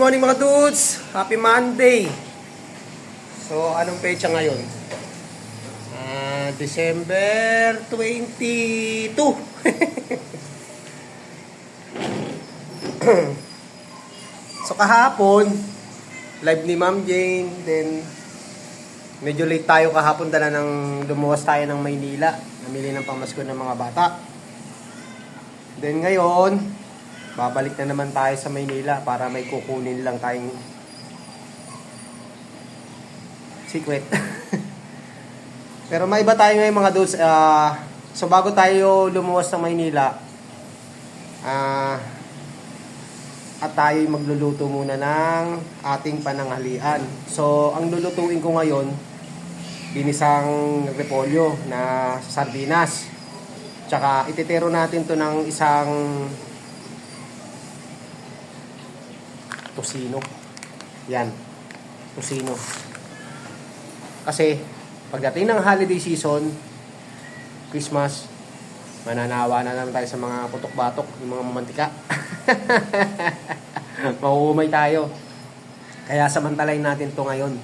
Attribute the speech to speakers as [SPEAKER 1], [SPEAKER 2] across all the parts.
[SPEAKER 1] morning mga dudes! Happy Monday! So, anong pecha ngayon? December 22! So, kahapon, live ni Ma'am Jane, then medyo late tayo kahapon dala ng lumuwas tayo ng Maynila. Namili ng pamasko ng mga bata. Then ngayon, babalik na naman tayo sa Maynila para may kukunin lang tayong secret. Pero may iba tayo ngayon mga dudes. So bago tayo lumuwas sa Maynila, at tayo magluluto muna ng ating pananghalian. So ang lulutuin ko ngayon, ginisang repolyo na sardinas. Tsaka ititero natin to ng isang tosino. Yan. Tosino. Kasi pagdating ng holiday season, Christmas, mananawa na naman tayo sa mga putok-batok, yung mga mamantika. Mahuhumay tayo. Kaya samantalayin natin to ngayon.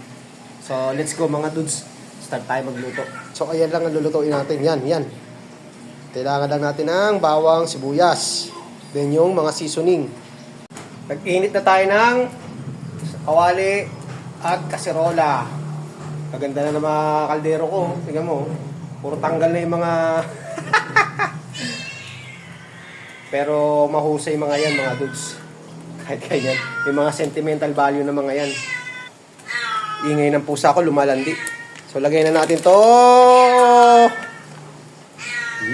[SPEAKER 1] So let's go mga dudes. Start tayo magluto. So ayan lang ang lulutuin natin. Yan. Kailangan lang natin ng bawang, sibuyas. Then yung mga seasoning. Nag-init na tayo ng kawali at kaserola. Maganda na ng mga kaldero ko. Tingnan mo. Puro tanggal na yung mga... Pero mahusay mga yan, mga dudes. Kahit ganyan. Yung mga sentimental value ng mga yan. Ingay ng pusa ko, lumalandi. So, lagay na natin to.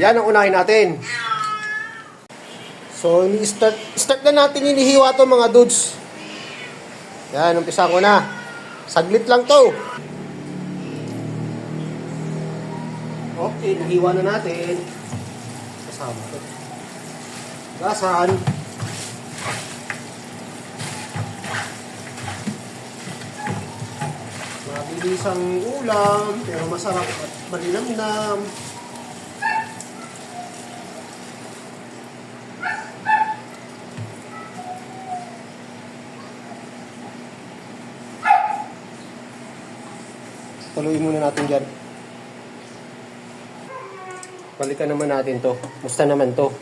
[SPEAKER 1] Yan ang unahin natin. So, start na natin inihiwa to mga dudes. Yan, umpisa ko na. Saglit lang to. Okay, nahiwa na natin. Kasama to. Gasan. Mabilis ang ulam, pero masarap at malinamnam. Tuloy muna natin dyan. Balikan naman natin to. Musta naman to?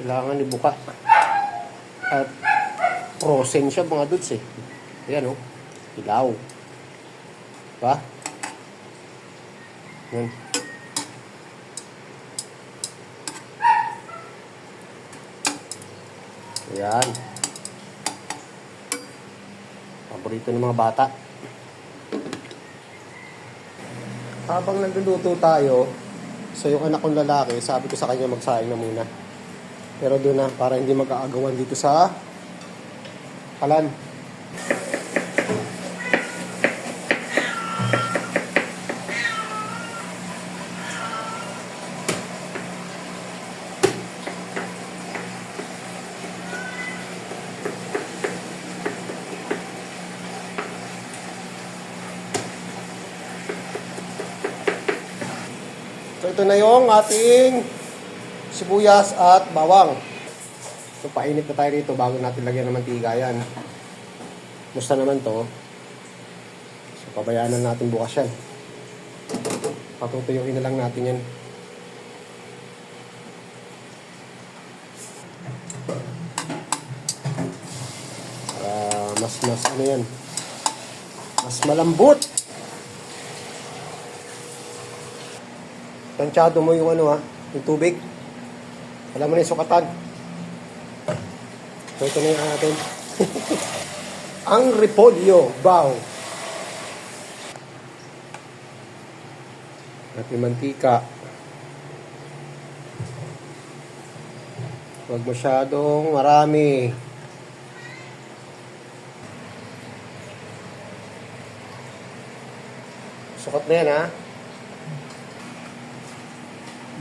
[SPEAKER 1] Kailangan ibuka. At frozen siya mga dudes eh. Ayan oh. Ilaw. Diba? Yan. Ayan. Paborito ng mga bata. Habang nagluluto tayo, so yung anak kong lalaki, sabi ko sa kanya magsaing na muna. Pero doon na, para hindi magkaagawan dito sa kalan. So ito na yung ating sibuyas at bawang. So painit na tayo dito bago natin lagyan ng mantika yan. Musta naman to? So pabayaan na natin bukas yan. Patutuyuin na lang natin yan. Mas ano yan? Mas malambot. Tansyado mo yung ano yung tubig. Alam mo na yung sukatan. So ito na yung atin. Ang repolyo, baw. At yung mantika. Huwag masyadong marami. Sukat na yan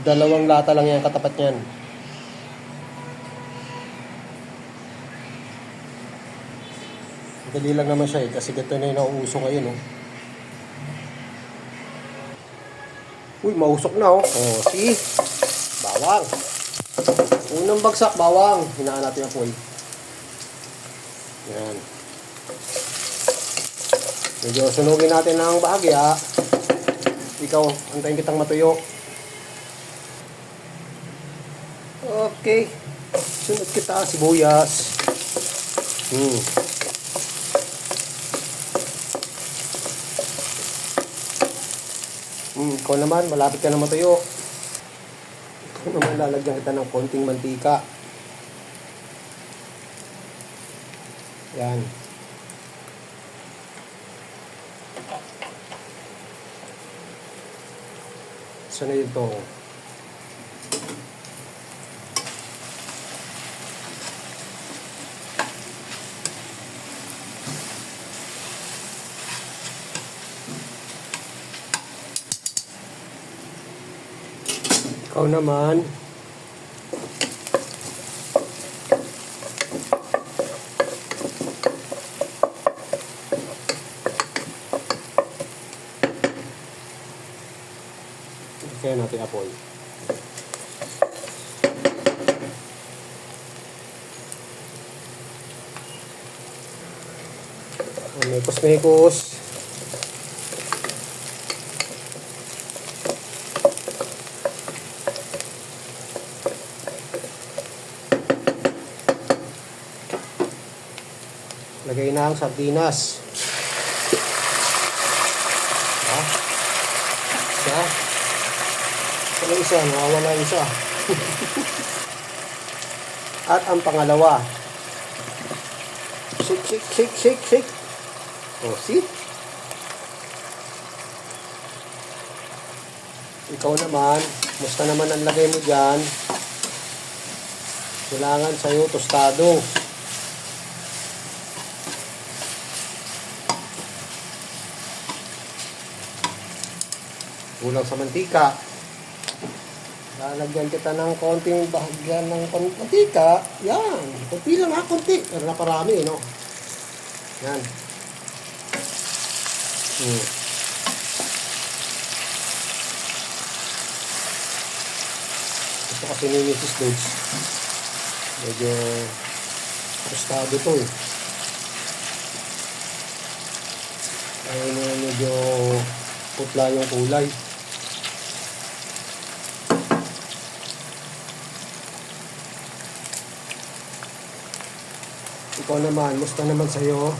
[SPEAKER 1] 2 lata lang yan katapat niyan. Dali lang naman siya kasi ganito na yung nauuso ngayon Uy, mausok na Oh, see? Bawang. Unang bagsak, bawang. Hinaan natin ang apoy. Yan. Medyo sunugin natin ng bahagya. Ikaw, antayin kitang matuyo. Okay. Sunod kita, sibuyas. Ikaw naman, malapit ka na matuyo. Ikaw naman, lalagyan kita ng konting mantika. Yan. Saan na ito? Ikaw naman, kaya natin apoy. Mekos-mekos. Lagay na ang sardinas. Isa. Ano isa? Nawawala isa. At ang pangalawa. Shake, shake, shake, shake, shake. Oh, see? Ikaw naman, musta naman ang lagay mo dyan? Kailangan sa'yo tostado. Kulang sa mantika. Lalagyan kita ng konting bahagyan ng mantika. Yan. Kunti lang ha, kunti. Pero naparami, no? Yan. Gusto kasi ni Mrs. Dodge. Medyo tostado to eh. Ayun, medyo putla yung kulay. Ikaw naman, musta naman sa'yo?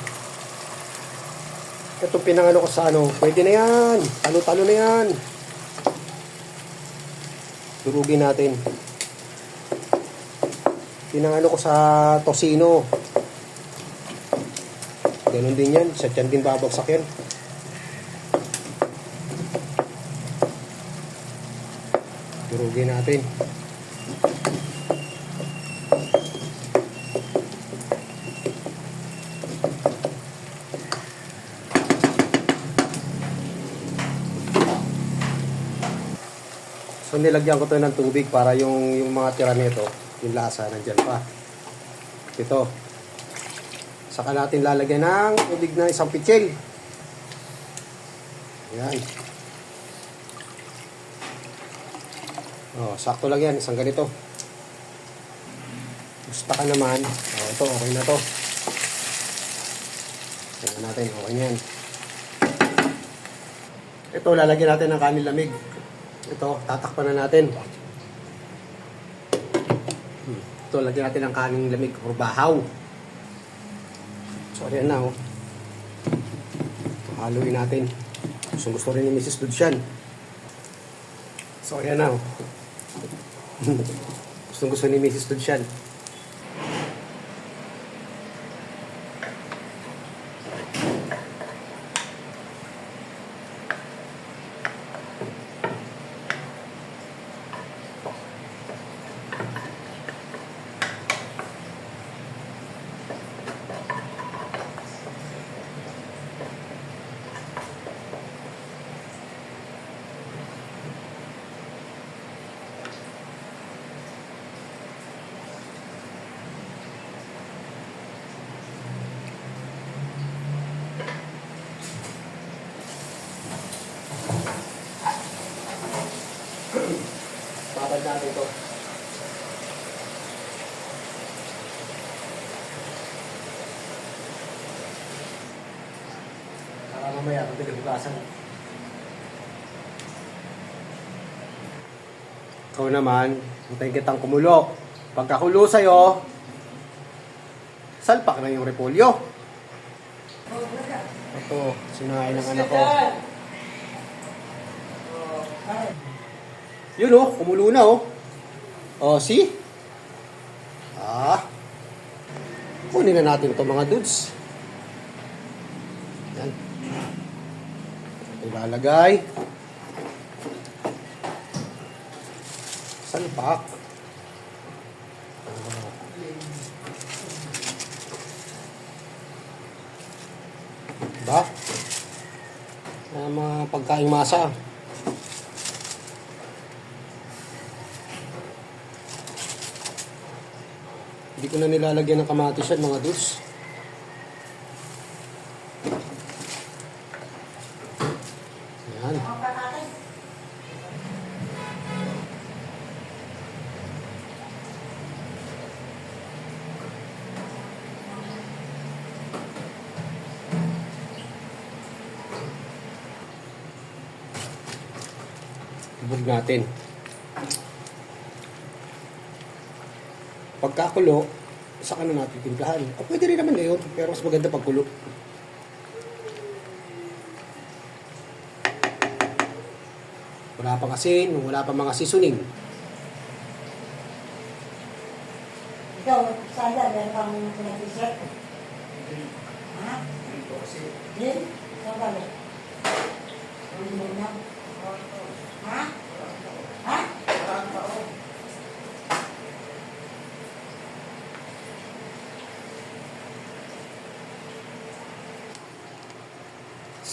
[SPEAKER 1] Ito pinangalo ko sa ano, pwede na yan. Talo-talo na yan. Durugin natin. Pinangalo ko sa tosino. Ganun din yan. Sa tiyan din babagsak yan. Durugin natin. So nilagyan ko to ng tubig para yung mga tira nito, yung lasa nandiyan pa. Ito. Saka natin lalagyan ng tubig na isang pitsil. Ayan. Oh, sakto lang yan, isang ganito. Gusto ka naman. Oh, ito okay na to. Tingnan natin, okay na yan. Ito lalagyan natin ng kanin lamig. Ito, tatakpan na natin. Ito, lagyan natin ng kaning lamig or bahaw. So, ayan na, oh. Haluin natin. Gusto rin ni Mrs. Dudsian. So, ayan na, oh. Gusto ni Mrs. Dudsian. Mamaya, madali hugasan. Ikaw naman, hintayin kitang kumulo. Pagkakulo sa'yo, salpak na yung repolyo. Ito, sinain ng anak ko. Yun oh, kumulo na oh. Oh, see? Kunin na natin ito mga dudes. Yan. Ilalagay. Salpak. Diba? Mga pagkaing masa. Hindi ko na nilalagyan ng kamatis yan mga dudes. Yan. Ibog natin. Pagkakulo, saka na natin timplahan. O pwede rin naman ngayon, pero mas maganda pagkulo. Wala pang asin, wala pang mga seasoning.
[SPEAKER 2] Ikaw, sada, meron kang pinag-isip? Ha? Din? Saan ka ba? Hindi mo na? Ha? Ha?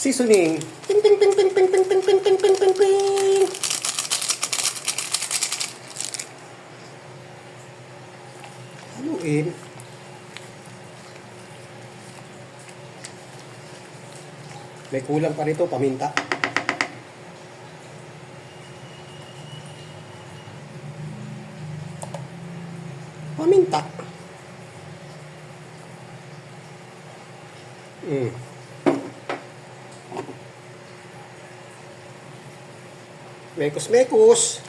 [SPEAKER 1] Seasoning. Ping ping ping ping ping ping ping ping ping ping ping ping. Haluin. May kulang pa rito, paminta. Paminta. Mekos-mekos.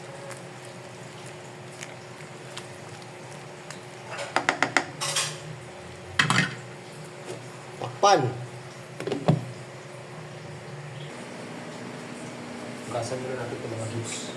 [SPEAKER 1] Takpan. Gasan muna natin ito mga juice.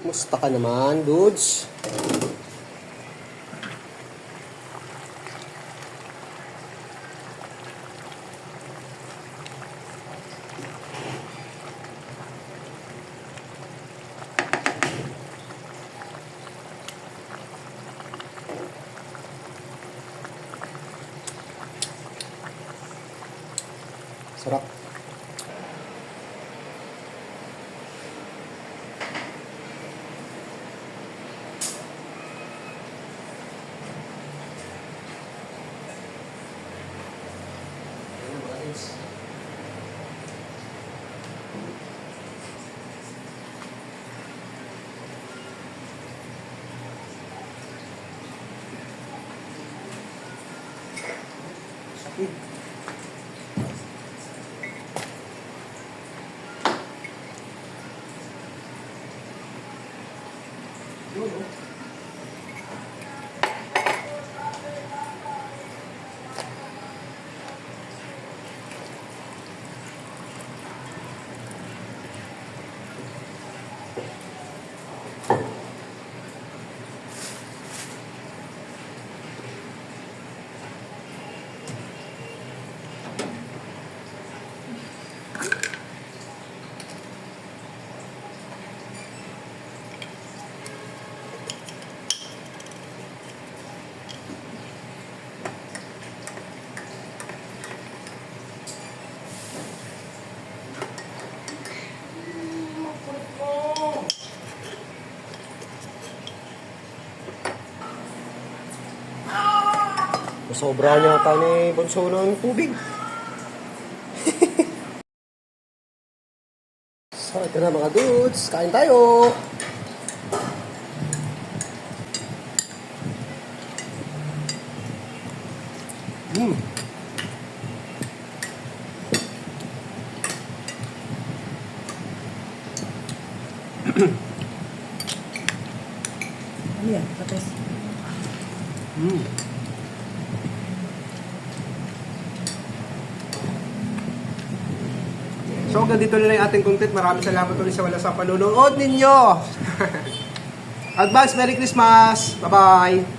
[SPEAKER 1] Musta ka naman, dudes? Sarap. Sobra niya ata ni Bunso ng tubig. So, ito na mga dudes. Kain tayo! Mm.
[SPEAKER 2] Ano yan? Tapos,
[SPEAKER 1] Mm. So, hanggang dito na lang yung ating content. Maraming salamat ulit sa wala sa panunood ninyo. Advance Merry Christmas! Bye-bye!